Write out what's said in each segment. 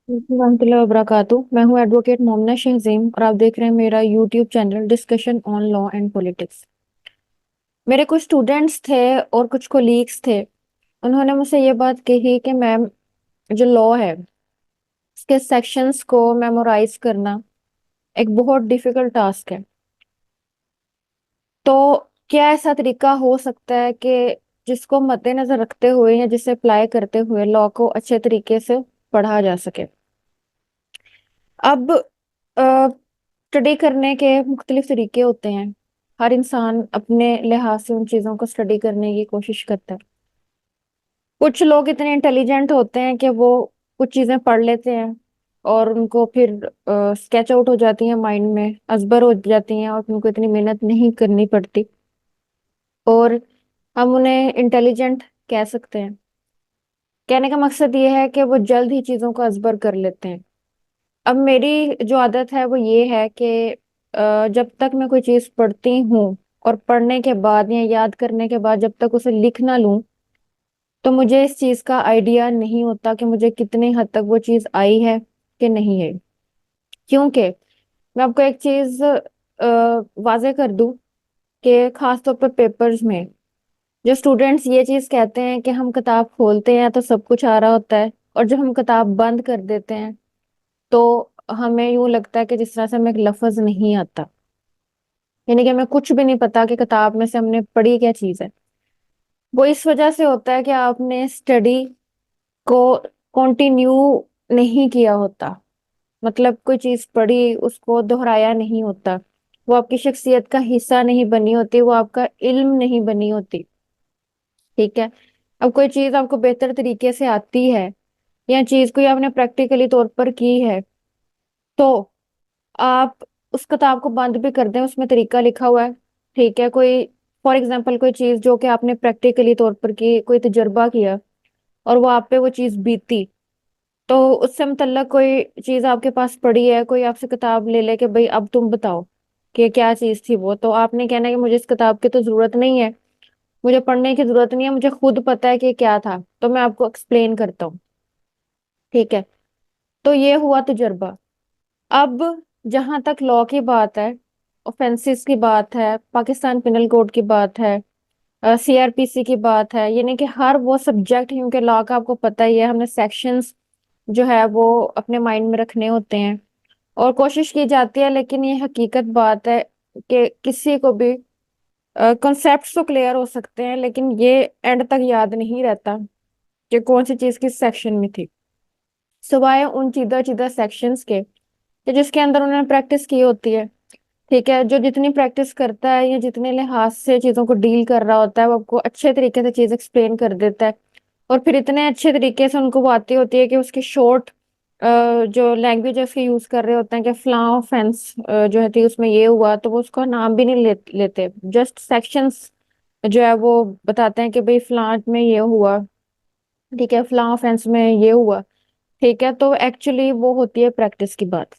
warahmatullahi wabarakatuh। मैं हूँ advocate मोमना शहजीम और आप देख रहे हैं मेरा YouTube channel discussion on law and politics. मेरे कुछ स्टूडेंट्स थे और कुछ कोलीग्स थे। उन्होंने मुझसे ये बात कही कि मैम, जो लॉ है इसके सेक्शंस को मेमोराइज करना एक बहुत डिफिकल्ट टास्क है। तो क्या ऐसा तरीका हो सकता है कि जिसको मद्देनजर रखते हुए या जिसे अप्लाई करते हुए लॉ को अच्छे तरीके से पढ़ा जा सके। अब स्टडी करने के मुख्तलिफ तरीके होते हैं। हर इंसान अपने लिहाज से उन चीज़ों को स्टडी करने की कोशिश करता है। कुछ लोग इतने इंटेलिजेंट होते हैं कि वो कुछ चीज़ें पढ़ लेते हैं और उनको फिर स्केच आउट हो जाती हैं, माइंड में अजबर हो जाती हैं और उनको इतनी मेहनत नहीं करनी पड़ती और हम उन्हें इंटेलिजेंट कह सकते हैं। कहने का मकसद ये है कि वो जल्द ही चीज़ों को अजबर कर लेते हैं। अब मेरी जो आदत है वो ये है कि जब तक मैं कोई चीज पढ़ती हूँ और पढ़ने के बाद या याद करने के बाद जब तक उसे लिख ना लूं, तो मुझे इस चीज का आइडिया नहीं होता कि मुझे कितनी हद तक वो चीज आई है कि नहीं है। क्योंकि मैं आपको एक चीज वाजे कर दूं कि खासतौर पर पेपर्स में जो स्टूडेंट्स ये चीज कहते हैं कि हम किताब खोलते हैं तो सब कुछ आ रहा होता है, और जब हम किताब बंद कर देते हैं तो हमें यूं लगता है कि जिस तरह से हमें एक लफ्ज नहीं आता, यानी कि हमें कुछ भी नहीं पता कि किताब में से हमने पढ़ी क्या चीज है। वो इस वजह से होता है कि आपने स्टडी को कंटिन्यू नहीं किया होता। मतलब कोई चीज पढ़ी उसको दोहराया नहीं होता, वो आपकी शख्सियत का हिस्सा नहीं बनी होती, वो आपका इल्म नहीं बनी होती। ठीक है। अब कोई चीज आपको बेहतर तरीके से आती है या चीज कोई आपने प्रैक्टिकली तौर पर की है, तो आप उस किताब को बंद भी कर दें, उसमें तरीका लिखा हुआ है। ठीक है। कोई फॉर एग्जांपल कोई चीज जो कि आपने प्रैक्टिकली तौर पर की, कोई तजुर्बा किया और वो आप पे वो चीज बीती, तो उससे मुतल्लक कोई चीज आपके पास पड़ी है, कोई आपसे किताब ले ले कि भाई अब तुम बताओ कि क्या चीज थी वो, तो आपने कहना है कि मुझे इस किताब की तो जरूरत नहीं है, मुझे पढ़ने की जरूरत नहीं है, मुझे खुद पता है कि क्या था, तो मैं आपको एक्सप्लेन करता हूँ। ठीक है। तो ये हुआ तजुर्बा। अब जहां तक लॉ की बात है, ऑफेंसेस की बात है, पाकिस्तान पिनल कोड की बात है, सीआरपीसी की बात है, यानी कि हर वो सब्जेक्ट, क्योंकि लॉ का आपको पता ही है, हमने सेक्शंस जो है वो अपने माइंड में रखने होते हैं और कोशिश की जाती है। लेकिन ये हकीकत बात है कि किसी को भी कॉन्सेप्ट्स तो क्लियर हो सकते हैं, लेकिन ये एंड तक याद नहीं रहता कि कौन सी चीज किस सेक्शन में थी, सिवाय उन चीदा चीदा सेक्शंस के कि जिसके अंदर उन्होंने प्रैक्टिस की होती है। ठीक है। जो जितनी प्रैक्टिस करता है या जितने लिहाज से चीजों को डील कर रहा होता है, वो आपको अच्छे तरीके से चीज एक्सप्लेन कर देता है और फिर इतने अच्छे तरीके से उनको वो आती होती है कि उसकी शॉर्ट जो लैंग्वेज है उसके यूज कर रहे होते हैं कि फ्ला ऑफेंस जो है थी उसमें ये हुआ, तो वो उसका नाम भी नहीं लेते, जस्ट सेक्शंस जो है वो बताते हैं कि भाई फ्लांट में ये हुआ। ठीक है। फ्ला ऑफेंस में ये हुआ। ठीक है। तो एक्चुअली वो होती है प्रैक्टिस की बात।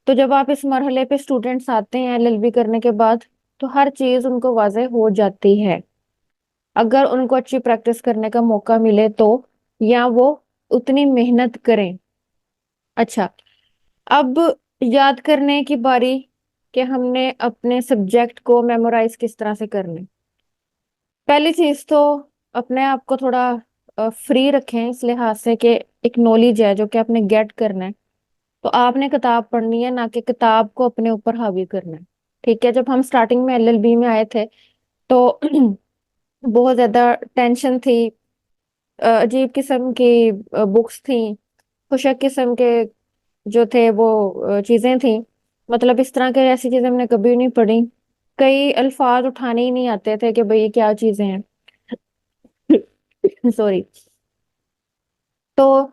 तो जब आप इस मरहले पे स्टूडेंट्स आते हैं एलएलबी करने के बाद, तो हर चीज उनको वाज़ेह हो जाती है अगर उनको अच्छी प्रैक्टिस करने का मौका मिले तो, या वो उतनी मेहनत करें। अच्छा। अब याद करने की बारी कि हमने अपने सब्जेक्ट को मेमोराइज किस तरह से करने। पहली चीज तो अपने आप को थोड़ा फ्री रखें इस लिहाज से कि एक नॉलेज है जो कि आपने गेट करना है, तो आपने किताब पढ़नी है, ना कि किताब को अपने ऊपर हावी करना है। ठीक है। जब हम स्टार्टिंग में एलएलबी में आए थे तो बहुत ज्यादा टेंशन थी, अजीब किस्म की बुक्स थी, खुशक किस्म के जो थे वो चीजें थी। मतलब इस तरह के ऐसी चीजें हमने कभी नहीं पढ़ी। कई अल्फाज उठाने ही नहीं आते थे कि भाई ये क्या चीजें हैं। सॉरी। तो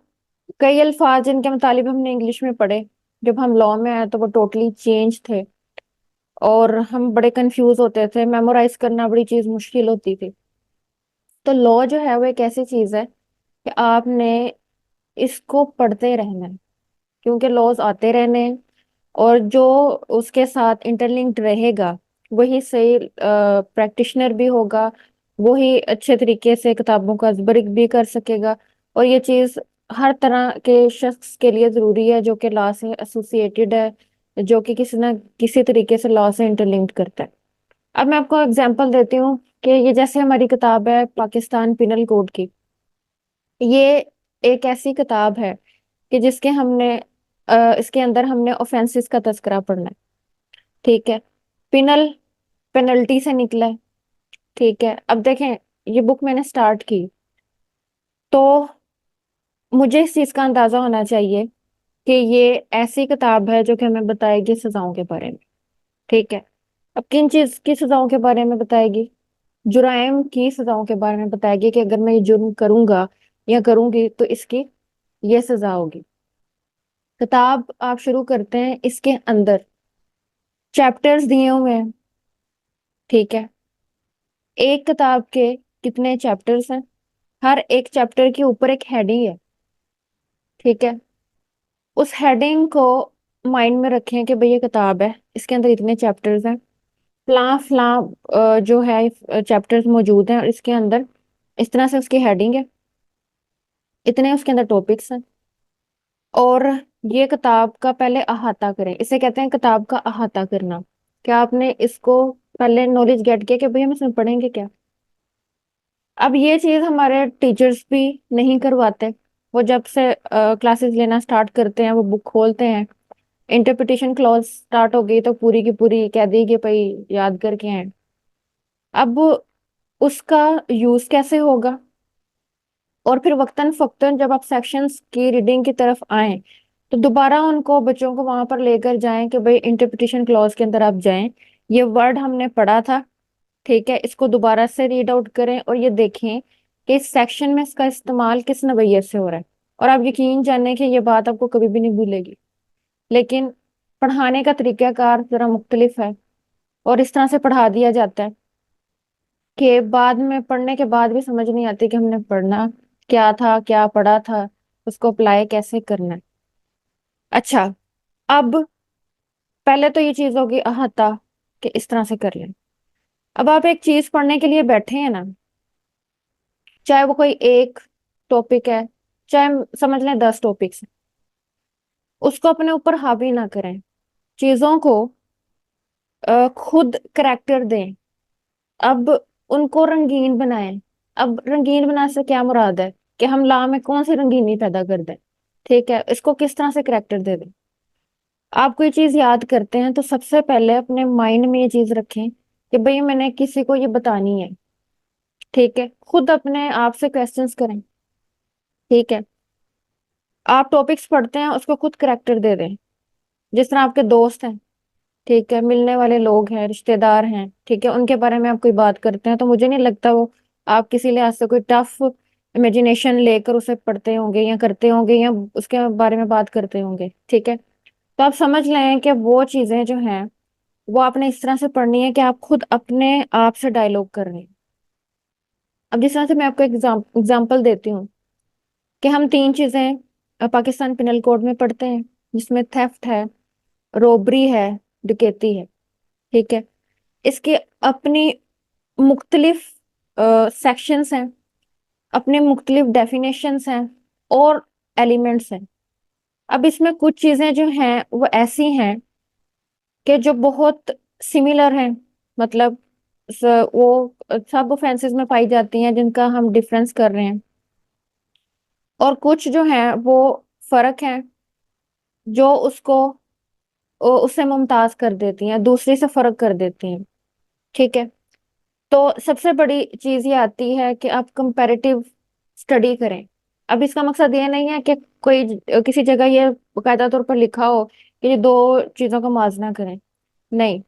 कई अल्फाज जिनके मुतालिब हमने इंग्लिश में पढ़े, जब हम लॉ में आए तो वो टोटली चेंज थे और हम बड़े कंफ्यूज होते थे, मेमोराइज करना बड़ी चीज मुश्किल होती थी। तो लॉ जो है वो एक ऐसी चीज है कि आपने इसको पढ़ते रहना है, क्योंकि लॉज आते रहने हैं और जो उसके साथ इंटरलिंक्ड रहेगा वही सही प्रैक्टिशनर भी होगा, वही अच्छे तरीके से किताबों का अजबर भी कर सकेगा। और ये चीज हर तरह के शख्स के लिए जरूरी है, जो कि लॉ से एसोसिएटेड है, जो कि किसी ना किसी तरीके से लॉ से इंटरलिंक्ड करता है। अब मैं आपको एग्जांपल देती हूँ कि ये जैसे हमारी किताब है पाकिस्तान पिनल कोड की, ये एक ऐसी किताब है कि जिसके हमने इसके अंदर हमने ऑफेंसेस का तस्करा पढ़ना है। ठीक है। पिनल पेनल्टी से निकला है। ठीक है। अब देखें, ये बुक मैंने स्टार्ट की तो मुझे इस चीज का अंदाजा होना चाहिए कि ये ऐसी किताब है जो कि हमें बताएगी सजाओं के बारे में। ठीक है। अब किन चीज की सजाओं के बारे में बताएगी? जुराइम की सजाओं के बारे में बताएगी कि अगर मैं ये जुर्म करूंगा या करूंगी तो इसकी ये सजा होगी। किताब आप शुरू करते हैं, इसके अंदर चैप्टर्स दिए हुए हैं। ठीक है। एक किताब के कितने चैप्टर्स हैं? हर एक चैप्टर के ऊपर एक हेडिंग है। ठीक है। उस हेडिंग को माइंड में रखें कि भाई ये किताब है, इसके अंदर इतने चैप्टर्स हैं, फलां फलां जो है चैप्टर्स मौजूद हैं, और इसके अंदर इस तरह से उसकी हेडिंग है, इतने उसके अंदर टॉपिक्स हैं। और ये किताब का पहले अहाता करें, इसे कहते हैं किताब का अहाता करना। क्या आपने इसको पहले नॉलेज गेट किया कि भाई हम इसमें पढ़ेंगे क्या? अब ये चीज हमारे टीचर्स भी नहीं करवाते। वो जब से क्लासेस लेना स्टार्ट करते हैं, वो बुक खोलते हैं, इंटरप्रिटेशन क्लॉज स्टार्ट हो गई तो पूरी की पूरी कह दी कि भाई याद करके हैं। अब उसका यूज कैसे होगा? और फिर वक्तन फक्तन जब आप सेक्शंस की रीडिंग की तरफ आए तो दोबारा उनको बच्चों को वहां पर लेकर जाएं कि भाई इंटरप्रिटेशन क्लॉज के अंदर आप जाएं, ये वर्ड हमने पढ़ा था। ठीक है। इसको दोबारा से रीड आउट करें और ये देखें कि इस सेक्शन में इसका इस्तेमाल किस नवैयत से हो रहा है। और आप यकीन जानें कि ये बात आपको कभी भी नहीं भूलेगी। लेकिन पढ़ाने का तरीकाकार जरा मुख्तलिफ है, और इस तरह से पढ़ा दिया जाता है कि बाद में पढ़ने के बाद भी समझ नहीं आती कि हमने पढ़ना क्या था, क्या पढ़ा था, उसको अप्लाई कैसे करना है। अच्छा। अब पहले तो ये चीज होगी अहाता, कि इस तरह से कर लें। अब आप एक चीज पढ़ने के लिए बैठे हैं ना, चाहे वो कोई एक टॉपिक है, चाहे समझ लें 10 टॉपिक्स, उसको अपने ऊपर हावी ना करें। चीजों को खुद करैक्टर दें। अब उनको रंगीन बनाएं। अब रंगीन बनाने से क्या मुराद है कि हम ला में कौन सी रंगीनी पैदा कर दें? ठीक है। इसको किस तरह से करैक्टर दे दें? आप कोई चीज याद करते हैं तो सबसे पहले अपने माइंड में ये चीज रखें कि भाई मैंने किसी को ये बतानी है। ठीक है। खुद अपने आप से क्वेश्चंस करें। ठीक है। आप टॉपिक्स पढ़ते हैं, उसको खुद करैक्टर दे दें। जिस तरह आपके दोस्त हैं, ठीक है, मिलने वाले लोग हैं, रिश्तेदार हैं, ठीक है, उनके बारे में आप कोई बात करते हैं तो मुझे नहीं लगता वो आप किसी लिहाज से कोई टफ इमेजिनेशन लेकर उसे पढ़ते होंगे या करते होंगे या उसके बारे में बात करते होंगे। ठीक है। तो आप समझ लें कि वो चीजें जो हैं वो आपने इस तरह से पढ़नी है कि आप खुद अपने आप से डायलॉग कर रहे हैं। अब जिस तरह से मैं आपको एग्जाम्पल देती हूँ कि हम तीन चीजें पाकिस्तान पिनल कोड में पढ़ते हैं, जिसमें थेफ्ट है, रोबरी है, डकैती है। ठीक है। इसके अपनी मुख्तलिफ सेक्शंस हैं, अपने मुख्तलिफ डेफिनेशंस हैं, और एलिमेंट्स हैं। अब इसमें कुछ चीजें जो हैं वो ऐसी हैं कि जो बहुत सिमिलर हैं, मतलब वो सब ऑफेंसेस में पाई जाती हैं जिनका हम डिफरेंस कर रहे हैं। और कुछ जो हैं वो फर्क हैं जो उसको उससे मुमताज कर देती हैं, दूसरी से फर्क कर देती हैं। ठीक है। तो सबसे बड़ी चीज ये आती है कि आप कंपैरेटिव स्टडी करें। अब इसका मकसद ये नहीं है कि कोई किसी जगह ये बाकायदा तौर पर लिखा हो कि ये दो चीजों का मुआवजा करें। नहीं,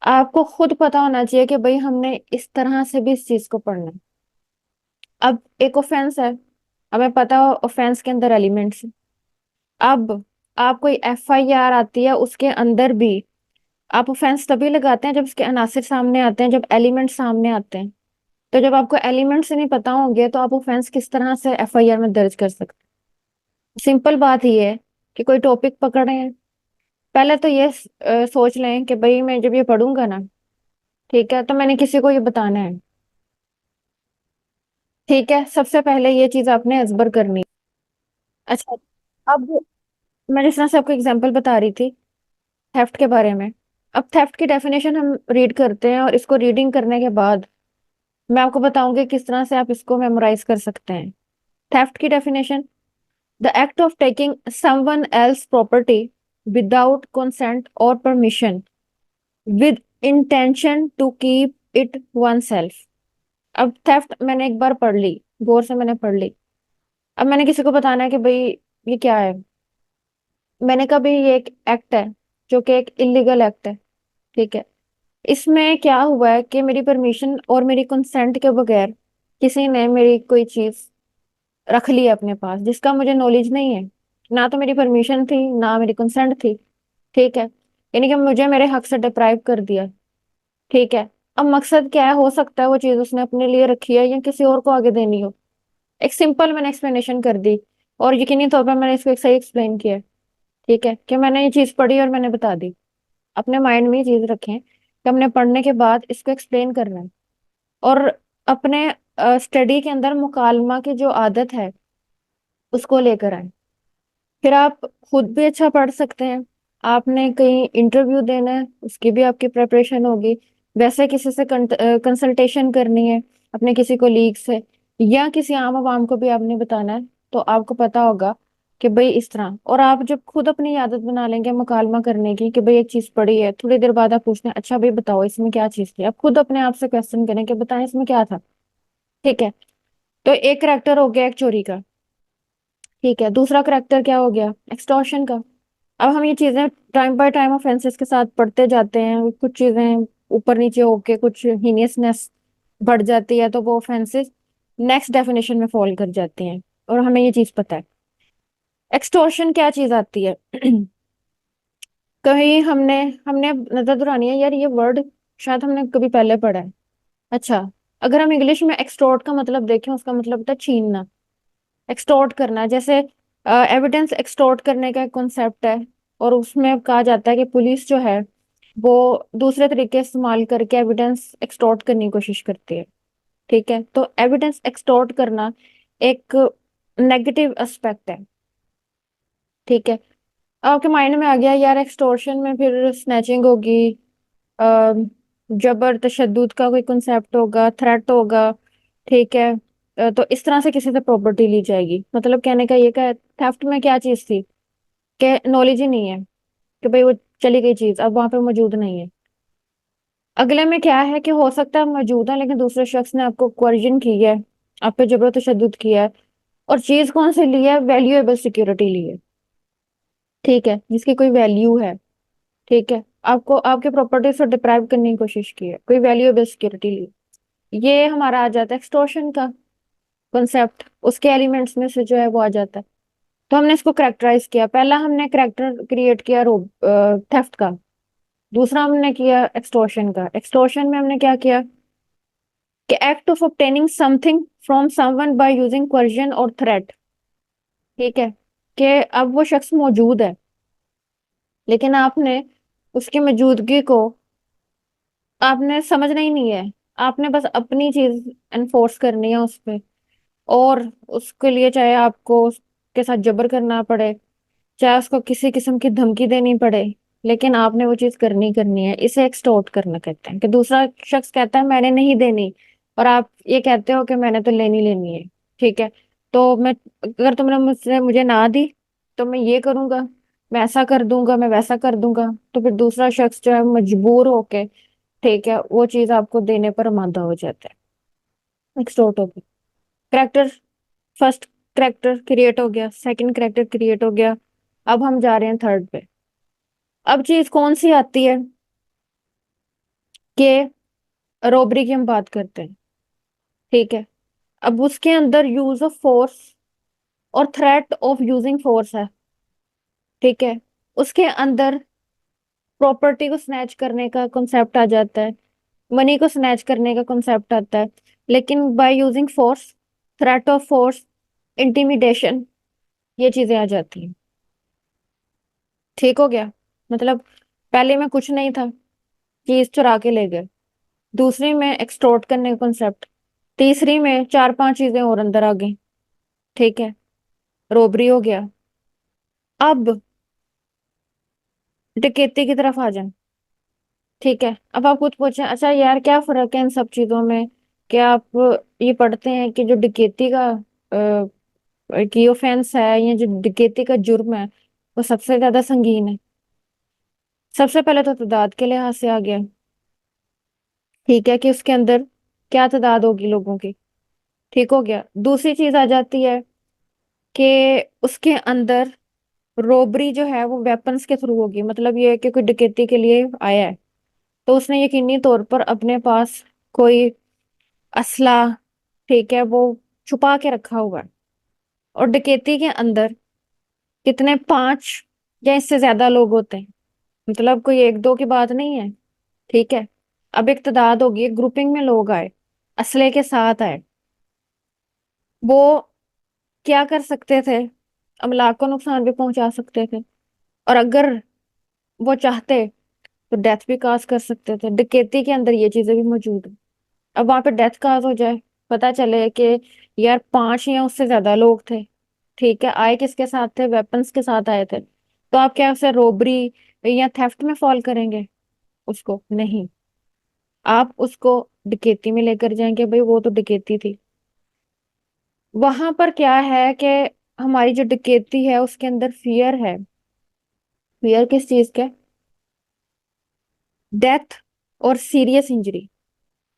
आपको खुद पता होना चाहिए कि भाई हमने इस तरह से भी इस चीज को पढ़ना है। अब एक ऑफेंस है, हमें पता हो ऑफेंस के अंदर एलिमेंट्स। अब आप कोई FIR आती है, उसके अंदर भी आप ऑफेंस तभी लगाते हैं जब उसके अनासिर सामने आते हैं, जब एलिमेंट सामने आते हैं। तो जब आपको एलिमेंट्स नहीं पता होंगे तो आप ऑफेंस किस तरह से FIR में दर्ज कर सकते हैं? सिंपल बात ही है कि कोई टॉपिक पकड़ रहे हैं, पहले तो ये सोच लें कि भाई मैं जब ये पढ़ूंगा ना, ठीक है, तो मैंने किसी को ये बताना है। ठीक है। सबसे पहले ये चीज आपने अजबर करनी। अच्छा, अब मैं जिस तरह से आपको एग्जांपल बता रही थी थेफ्ट के बारे में, अब थेफ्ट की डेफिनेशन हम रीड करते हैं और इसको रीडिंग करने के बाद मैं आपको बताऊंगी किस तरह से आप इसको मेमोराइज कर सकते हैं। थेफ्ट की definition: the act of taking someone else property without consent और permission with intention to keep it oneself. अब थेफ्ट मैंने एक बार पढ़ ली, गौर से मैंने पढ़ ली, अब मैंने किसी को बताना है कि भाई ये क्या है। मैंने कहा भाई ये एक एक्ट है जो कि एक इलीगल एक्ट है, ठीक है। इसमें क्या हुआ है कि मेरी परमिशन और मेरी कंसेंट के बगैर किसी ने मेरी कोई चीज रख ली है अपने पास जिसका मुझे नॉलेज नहीं है, ना तो मेरी परमिशन थी ना मेरी कंसेंट थी, ठीक है। यानी कि मुझे मेरे हक से डिप्राइव कर दिया, ठीक है। अब मकसद क्या है, हो सकता है वो चीज उसने अपने लिए रखी है या किसी और को आगे देनी हो। एक सिंपल मैंने एक्सप्लेनेशन कर दी और यकीनी तौर पर मैंने इसको एक सही एक्सप्लेन किया, ठीक है, कि मैंने ये चीज पढ़ी और मैंने बता दी। अपने माइंड में ये चीज रखें कि हमने पढ़ने के बाद इसको एक्सप्लेन करना है। और अपने स्टडी के अंदर मुकालमा की जो आदत है उसको लेकर आए। फिर आप खुद भी अच्छा पढ़ सकते हैं। आपने कहीं इंटरव्यू देना है उसकी भी आपकी प्रिपरेशन होगी। वैसे किसी से कंसल्टेशन करनी है, अपने किसी कोलीग से या किसी आम आवाम को भी आपने बताना है, तो आपको पता होगा कि भाई इस तरह। और आप जब खुद अपनी आदत बना लेंगे मुकालमा करने की कि भाई एक चीज पढ़ी है, थोड़ी देर बाद आप पूछते हैं अच्छा भाई बताओ इसमें क्या चीज थी, आप खुद अपने आप से क्वेश्चन करें कि बताएं इसमें क्या था, ठीक है। तो एक करेक्टर हो गया एक चोरी का, ठीक है। दूसरा करेक्टर क्या हो गया, एक्सटॉर्शन का। अब हम ये चीजें टाइम बाय टाइम ऑफेंसेस के साथ पढ़ते जाते हैं, कुछ चीजें ऊपर नीचे होके कुछ हीनियसनेस बढ़ जाती है तो वो ऑफेंसेस नेक्स्ट डेफिनेशन में फॉल कर जाती हैं, और हमें ये चीज पता है। एक्सटॉर्शन क्या चीज आती है कहीं हमने हमने नजर दुरानी है यार, ये वर्ड शायद हमने कभी पहले पढ़ा है। अच्छा, अगर हम इंग्लिश में एक्सटॉर्ट का मतलब देखें, उसका मतलब होता है छीनना, एक्सटॉर्ट करना। जैसे एविडेंस एक्सटॉर्ट करने का एक कॉन्सेप्ट है, और उसमें कहा जाता है कि पुलिस जो है वो दूसरे तरीके इस्तेमाल करके एविडेंस एक्सटॉर्ट करने की कोशिश करती है, ठीक है। तो एविडेंस एक्सटॉर्ट करना एक नेगेटिव एस्पेक्ट है, ठीक है। आपके माइंड में आ गया यार एक्सटॉर्शन में फिर स्नैचिंग होगी, अ, जबर तशद्दुद का कोई कॉन्सेप्ट होगा, थ्रेट होगा, ठीक है। तो इस तरह से किसी से प्रॉपर्टी ली जाएगी। मतलब कहने का ये का थेफ्ट में क्या चीज थी कि नॉलेज ही नहीं है कि भाई वो चली गई चीज अब वहां पे मौजूद नहीं है। अगले में क्या है कि हो सकता है मौजूद है लेकिन दूसरे शख्स ने आपको क्वर्जन की है, आप पे जबर तशद्दुद किया है, और चीज कौन सी ली है, वैल्यूएबल सिक्योरिटी ली है, ठीक है, जिसकी कोई वैल्यू है, ठीक है। आपको आपके प्रॉपर्टी से डिप्राइव करने की कोशिश की है, कोई वैल्यूएबल सिक्योरिटी ली। ये हमारा आ जाता है एक्सटॉर्शन का कॉन्सेप्ट, उसके एलिमेंट्स में से जो है वो आ जाता है। तो हमने इसको करेक्टराइज किया, पहला हमने करेक्टर क्रिएट किया रोब थेफ्ट का, दूसरा हमने किया एक्सटॉर्शन का। एक्सटॉर्शन में हमने क्या किया कि act of obtaining something from someone by using coercion और थ्रेट, ठीक है। कि अब वो शख्स मौजूद है लेकिन आपने उसकी मौजूदगी को आपने समझना ही नहीं है, आपने बस अपनी चीज एनफोर्स करनी है उस पे, और उसके लिए चाहे आपको उसके साथ जबर करना पड़े, चाहे उसको किसी किस्म की धमकी देनी पड़े, लेकिन आपने वो चीज करनी है। इसे एक्सटॉर्ट करना कहते हैं कि दूसरा शख्स कहता है मैंने नहीं देनी और आप ये कहते हो कि मैंने तो लेनी लेनी है, ठीक है। तो मैं, अगर तुमने मुझसे मुझे ना दी तो मैं ये करूंगा, मैं ऐसा कर दूंगा, मैं वैसा कर दूंगा, तो फिर दूसरा शख्स जो है मजबूर होके, ठीक है, वो चीज आपको देने पर आमादा हो जाता है, एक्सटॉर्ट होके। करेक्टर, फर्स्ट करेक्टर क्रिएट हो गया, सेकंड करेक्टर क्रिएट हो गया। अब हम जा रहे हैं थर्ड पे। अब चीज कौन सी आती है कि रॉबरी की हम बात करते हैं, ठीक है। अब उसके अंदर यूज ऑफ फोर्स और थ्रेट ऑफ यूजिंग फोर्स है, ठीक है। उसके अंदर प्रॉपर्टी को स्नैच करने का कॉन्सेप्ट आ जाता है, मनी को स्नैच करने का कॉन्सेप्ट आता है, लेकिन by using force, threat of force, intimidation, ये चीजें आ जाती हैं, ठीक हो गया। मतलब पहले में कुछ नहीं था, चीज चुरा के ले गए। दूसरी में एक्सटॉर्ट करने का कॉन्सेप्ट। तीसरी में चार पांच चीजें और अंदर आ गई, ठीक है। रोबरी हो गया। अब डकैती की तरफ आ जाए। ठीक है, अब आप खुद पूछें, अच्छा यार क्या फर्क है इन सब चीजों में? क्या आप ये पढ़ते हैं कि जो डकैती का की ऑफेंस है, या जो डकैती का जुर्म है, वो सबसे ज्यादा संगीन है? सबसे पहले तो तादाद के लिहाज से आ गया। ठीक है, कि उसके अंदर क्या तादाद होगी लोगों की। ठीक हो गया। दूसरी चीज आ जाती है कि उसके अंदर रोबरी जो है वो वेपन्स के थ्रू होगी। मतलब ये है कि कोई डकैती के लिए आया है, तो उसने यकीनी तौर पर अपने पास कोई असला, ठीक है, वो छुपा के रखा हुआ है। और डकैती के अंदर कितने, 5 या इससे ज्यादा लोग होते हैं। मतलब कोई एक दो की बात नहीं है। ठीक है, अब एक तादाद होगी, एक ग्रुपिंग में लोग आए, असले के साथ आए। वो क्या कर सकते थे? अमलाक को नुकसान भी पहुंचा सकते थे, और अगर वो चाहते तो डेथ भी काज कर सकते थे। डकैती के अंदर ये चीजें भी मौजूद है। अब वहां पे डेथ काज हो जाए, पता चले कि यार 5 या उससे ज्यादा लोग थे, ठीक है, आए किसके साथ थे? वेपन्स के साथ आए थे। तो आप क्या उसे रोबरी या थेफ्ट में फॉल करेंगे? उसको नहीं, आप उसको डकैती में लेकर जाएंगे। भाई वो तो डकैती थी। वहां पर क्या है कि हमारी जो डकैती है उसके अंदर फियर है। फियर किस चीज का? डेथ और सीरियस इंजरी।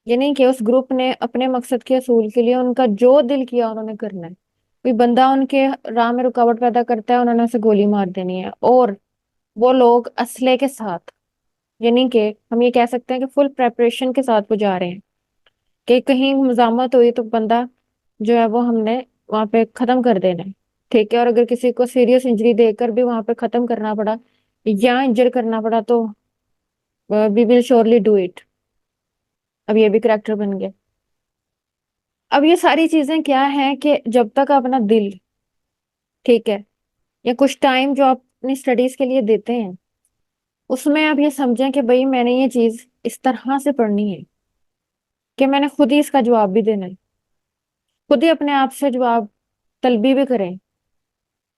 यानी कि उस ग्रुप ने अपने मकसद के असूल के लिए उनका जो दिल किया उन्होंने करना है। कोई बंदा उनके राह में रुकावट पैदा करता है, उन्होंने उसे गोली मार देनी है। और वो लोग असले के साथ, यानी कि हम ये कह सकते हैं कि फुल प्रेपरेशन के साथ वो जा रहे हैं, कि कहीं मजामत हुई तो बंदा जो है वो हमने वहां पे खत्म कर देना है। ठीक है, और अगर किसी को सीरियस इंजरी देकर भी वहां पे खत्म करना पड़ा या इंजर करना पड़ा, तो we will surely do it. अब ये भी करेक्टर बन गया। अब ये सारी चीजें क्या है कि जब तक अपना दिल, ठीक है, या कुछ टाइम जो आप अपनी स्टडीज के लिए देते हैं, उसमें आप ये समझें कि भाई मैंने ये चीज इस तरह से पढ़नी है कि मैंने खुद ही इसका जवाब भी देना है। खुद ही अपने आप से जवाब तलबी भी करें।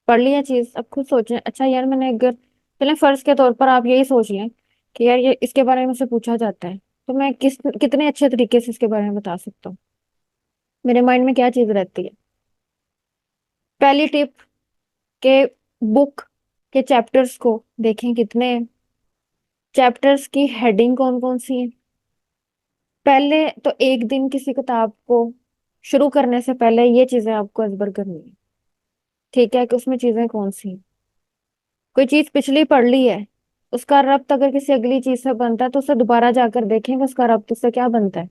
पढ़ लिया चीज, अब खुद सोचें, अच्छा यार मैंने अगर, चलें फर्ज के तौर पर आप यही सोच लें कि यार ये इसके बारे में मुझसे पूछा जाता है, तो मैं कितने अच्छे तरीके से इसके बारे में बता सकता हूँ। मेरे माइंड में क्या चीज रहती है? पहली टिप के बुक के चैप्टर्स को देखें कितने हैं, चैप्टर्स की हेडिंग कौन कौन सी है। पहले तो एक दिन किसी किताब को शुरू करने से पहले ये चीजें आपको अजबर करनी है। ठीक है, कि उसमें चीजें कौन सी हैं। कोई चीज पिछली पढ़ ली है, उसका रब्त अगर किसी अगली चीज से बनता है तो उसे दोबारा जाकर देखेंगे उसका रब्त उससे क्या बनता है।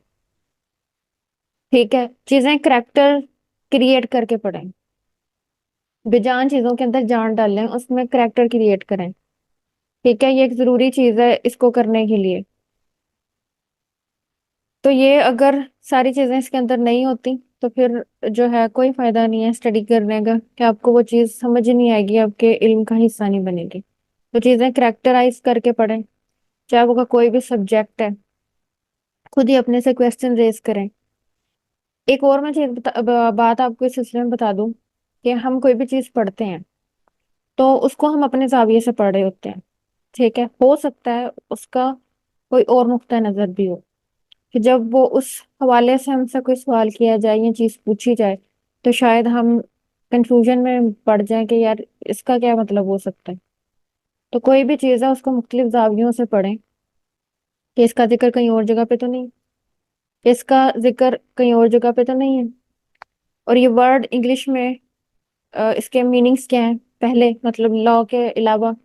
ठीक है, चीजें करेक्टर क्रिएट करके पढ़ें। बेजान चीजों के अंदर जान डालें, उसमें करेक्टर क्रिएट करें। ठीक है, ये एक जरूरी चीज है इसको करने के लिए। तो ये अगर सारी चीजें इसके अंदर नहीं होती तो फिर जो है कोई फायदा नहीं है स्टडी करने का, कि आपको वो चीज समझ ही नहीं आएगी, आपके इल्म का हिस्सा नहीं बनेगी। तो चीजें करेक्टराइज करके पढ़ें, चाहे वो का कोई भी सब्जेक्ट है। खुद ही अपने से क्वेश्चन रेज करें। एक और मैं चीज बात आपको इस सिलसिले में बता दूं, कि हम कोई भी चीज पढ़ते हैं तो उसको हम अपने जाविये से पढ़ रहे होते हैं। ठीक है, हो सकता है उसका कोई और नुक्ता नजर भी हो, कि जब वो उस हवाले से हमसे कोई सवाल किया जाए या चीज पूछी जाए, तो शायद हम कंफ्यूजन में पड़ जाए कि यार इसका क्या मतलब हो सकता है। तो कोई भी चीज़ है उसको मुख्तलिफ जावियों से पढ़ें, कि इसका जिक्र कहीं और जगह पे तो नहीं, इसका जिक्र कहीं और जगह पे तो नहीं है। और ये वर्ड इंग्लिश में इसके मीनिंग्स क्या हैं पहले, मतलब लॉ के अलावा,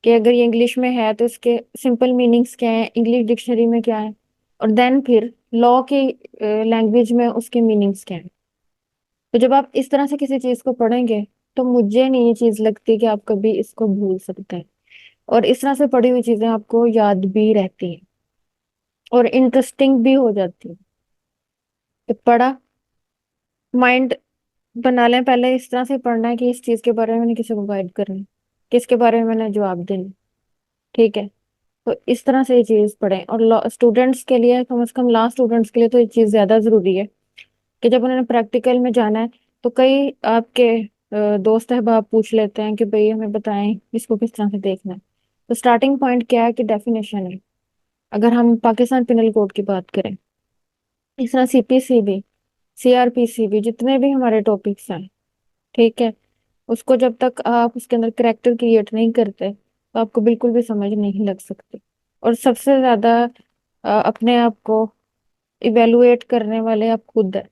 कि अगर ये इंग्लिश में है तो इसके सिंपल मीनिंग्स क्या है, इंग्लिश डिक्शनरी में क्या है, और देन फिर लॉ की लैंग्वेज में उसके मीनिंग्स क्या है। तो जब आप इस तरह से किसी चीज को पढ़ेंगे, तो मुझे नहीं ये चीज लगती कि आप कभी इसको भूल सकते हैं। और इस तरह से पढ़ी हुई चीजें आपको याद भी रहती हैं और इंटरेस्टिंग भी हो जाती है। तो पढ़ा, माइंड बना लें, पहले इस तरह से पढ़ना है कि इस चीज के बारे में मैंने किसी को गाइड करना है, किसके बारे में मैंने जवाब देना। ठीक है, तो इस तरह से ये चीज पढ़ें। और स्टूडेंट्स के लिए, कम से कम लॉ स्टूडेंट्स के लिए तो ये चीज ज्यादा जरूरी है, कि जब उन्होंने प्रैक्टिकल में जाना है, तो कई आपके दोस्त अहबाब पूछ लेते हैं कि भाई हमें बताएं इसको किस तरह से देखना है। तो स्टार्टिंग पॉइंट क्या है कि डेफिनेशन है। अगर हम पाकिस्तान पिनल कोड की बात करें, इस तरह सीपीसीबी, सीआरपीसीबी, जितने भी हमारे टॉपिक्स हैं, ठीक है, उसको जब तक आप उसके अंदर करेक्टर क्रिएट नहीं करते तो आपको बिल्कुल भी समझ नहीं लग सकती। और सबसे ज्यादा अपने आप को इवेलुएट करने वाले आप खुद हैं।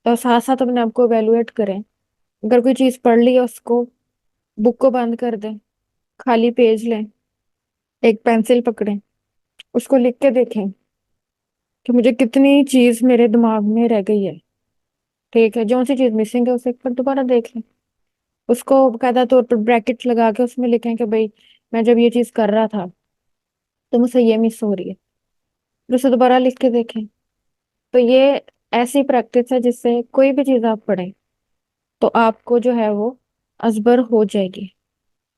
तो साथ साथ अपने आप को इवेलुएट करें। अगर कोई चीज पढ़ ली है, उसको बुक को बंद कर दें, खाली पेज लें, एक पेंसिल पकड़ें, उसको लिख के देखें कि मुझे कितनी चीज मेरे दिमाग में रह गई है। ठीक है, जो सी चीज मिसिंग है उसे एक बार दोबारा देख लें। उसको बकायदा तौर पर ब्रैकेट लगा के उसमें लिखें कि भाई मैं जब ये चीज कर रहा था तो मुझसे ये मिस हो रही है, फिर उसे दोबारा लिख के देखें। तो ये ऐसी प्रैक्टिस है जिससे कोई भी चीज आप पढ़ें तो आपको जो है वो अजबर हो जाएगी।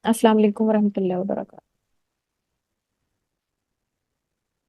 अस्सलाम वालेकुम वरहमतुल्लाहि वबरकातुहू।